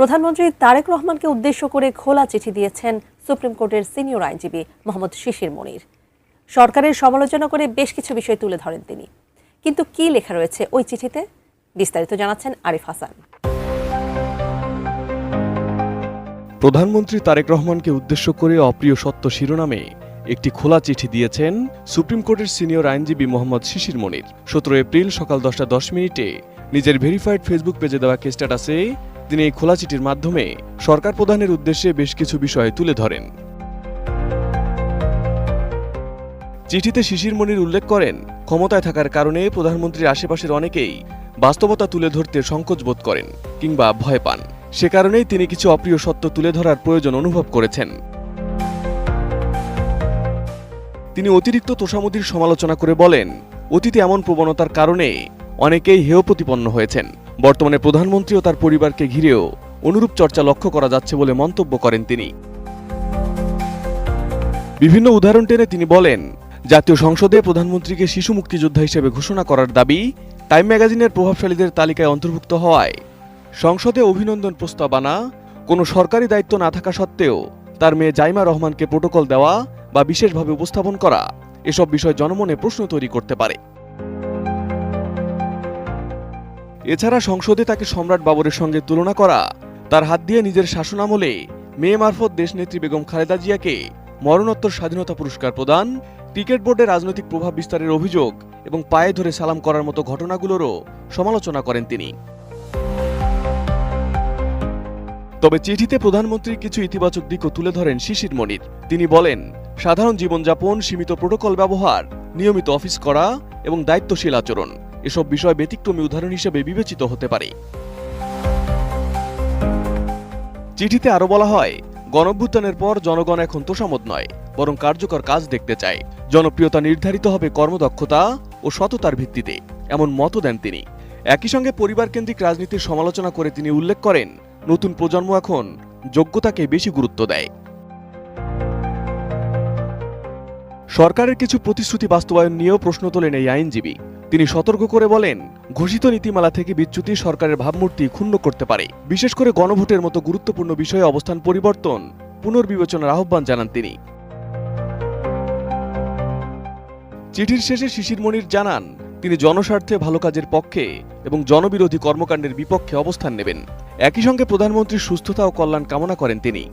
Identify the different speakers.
Speaker 1: প্রধানমন্ত্রী তারেক রহমানকে উদ্দেশ্য করে খোলা চিঠি দিয়েছেন সুপ্রিম কোর্টের সিনিয়র আইনজীবী মোহাম্মদ শিশির মনির। সরকারের সমালোচনা করে বেশ কিছু বিষয় তুলে ধরেন তিনি। কিন্তু কি লেখা রয়েছে ওই চিঠিতে, বিস্তারিত জানাচ্ছেন আরিফ হাসান।
Speaker 2: প্রধানমন্ত্রী তারেক রহমানকে উদ্দেশ্য করে অপ্রিয় সত্য শিরোনামে একটি খোলা চিঠি দিয়েছেন সুপ্রিম কোর্টের সিনিয়র আইনজীবী মোহাম্মদ শিশির মনির। 17 এপ্রিল সকাল 10:10 নিজের ভেরিফাইড ফেসবুক পেজে দেওয়া স্ট্যাটাসে তিনি এই খোলা চিঠির মাধ্যমে সরকার প্রধানের উদ্দেশ্যে বেশ কিছু বিষয় তুলে ধরেন। চিঠিতে শিশির মনির উল্লেখ করেন, ক্ষমতায় থাকার কারণে প্রধানমন্ত্রীর আশেপাশের অনেকেই বাস্তবতা তুলে ধরতে সংকোচ বোধ করেন কিংবা ভয় পান। সে কারণেই তিনি কিছু অপ্রিয় সত্য তুলে ধরার প্রয়োজন অনুভব করেছেন। তিনি অতিরিক্ত তোষামোদির সমালোচনা করে বলেন, অতীতে এমন প্রবণতার কারণে অনেকেই হেয় প্রতিপন্ন হয়েছেন। বর্তমানে প্রধানমন্ত্রী ও তার পরিবারকে ঘিরেও অনুরূপ চর্চা লক্ষ্য করা যাচ্ছে বলে মন্তব্য করেন তিনি। বিভিন্ন উদাহরণ টেনে তিনি বলেন, জাতীয় সংসদে প্রধানমন্ত্রীকে শিশু মুক্তিযোদ্ধা হিসেবে ঘোষণা করার দাবি টাইম ম্যাগাজিনের প্রভাবশালীদের তালিকায় অন্তর্ভুক্ত হওয়ায় সংসদে অভিনন্দন প্রস্তাব আনা, কোনো সরকারি দায়িত্ব না থাকা সত্ত্বেও তার মেয়ে জাইমা রহমানকে প্রোটোকল দেওয়া বা বিশেষভাবে উপস্থাপন করা, এসব বিষয় জনমনে প্রশ্ন তৈরি করতে পারে। এছাড়া সংসদে তাকে সম্রাট বাবরের সঙ্গে তুলনা করা, তার হাত দিয়ে নিজের শাসনামলে মেয়ে মারফত দেশনেত্রী বেগম খালেদা জিয়াকে মরণোত্তর স্বাধীনতা পুরস্কার প্রদান, ক্রিকেট বোর্ডে রাজনৈতিক প্রভাব বিস্তারের অভিযোগ এবং পায়ে ধরে সালাম করার মতো ঘটনাগুলোরও সমালোচনা করেন তিনি। তবে চিঠিতে প্রধানমন্ত্রীর কিছু ইতিবাচক দিকও তুলে ধরেন শিশির মনির। তিনি বলেন, সাধারণ জীবনযাপন, সীমিত প্রোটোকল ব্যবহার, নিয়মিত অফিস করা এবং দায়িত্বশীল আচরণ, এসব বিষয় ব্যতিক্রমী উদাহরণ হিসেবে বিবেচিত হতে পারে। চিঠিতে আরো বলা হয়, গণঅভ্যুত্থানের পর জনগণ এখন তোষামোদ নয়, বরং কার্যকর কাজ দেখতে চায়। জনপ্রিয়তা নির্ধারিত হবে কর্মদক্ষতা ও সততার ভিত্তিতে, এমন মত দেন তিনি। একই সঙ্গে পরিবারকেন্দ্রিক রাজনীতির সমালোচনা করে তিনি উল্লেখ করেন, নতুন প্রজন্ম এখন যোগ্যতাকে বেশি গুরুত্ব দেয়। সরকারের কিছু প্রতিশ্রুতি বাস্তবায়ন নিয়েও প্রশ্ন তোলেন এই আইনজীবী। তিনি সতর্ক করে বলেন, ঘোষিত নীতিমালা থেকে বিচ্যুতি সরকারের ভাবমূর্তি ক্ষুণ্ণ করতে পারে। বিশেষ করে গণভোটের মতো গুরুত্বপূর্ণ বিষয়ে অবস্থান পরিবর্তন, পুনর্বিবেচনার আহ্বান জানান তিনি। চিঠির শেষে শিশির মনির জানান, তিনি জনস্বার্থে ভালো কাজের পক্ষে এবং জনবিরোধী কর্মকাণ্ডের বিপক্ষে অবস্থান নেবেন। একই সঙ্গে প্রধানমন্ত্রীর সুস্থতা ও কল্যাণ কামনা করেন তিনি।